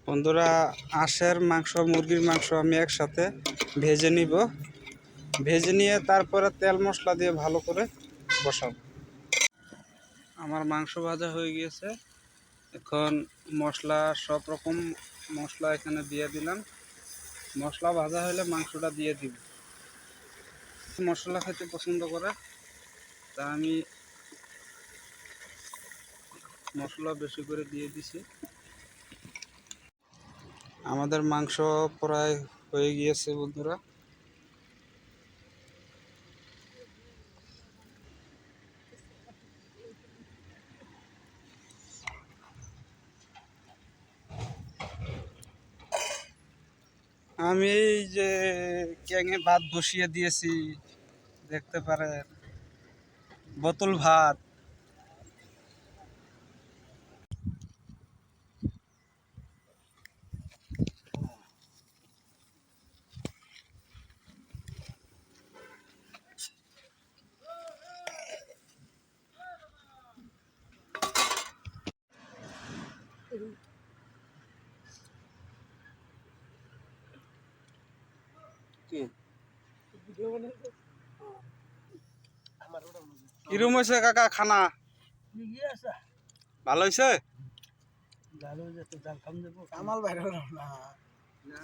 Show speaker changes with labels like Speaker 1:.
Speaker 1: বন্ধুরা, হাঁসের মাংস মুরগির মাংস আমি একসাথে ভেজে নিব। ভেজে নিয়ে তারপরে তেল মশলা দিয়ে ভালো করে বসাবো। আমার মাংস ভাজা হয়ে গিয়েছে। এখন মশলা সব রকম মশলা এখানে দিয়ে দিলাম। মশলা ভাজা হলে মাংসটা দিয়ে দিব। মশলা খেতে পছন্দ করে, তা আমি মশলা বেশি করে দিয়ে দিছি। আমাদের মাংস প্রায় হয়ে গিয়েছে বন্ধুরা। আমি এই যে ক্যাঙে ভাত বসিয়ে দিয়েছি, দেখতে পারেন, বোতল ভাত। কিরম হয়েছে কাকা খানা? ভালো হয়েছে? কামাল বাইরে না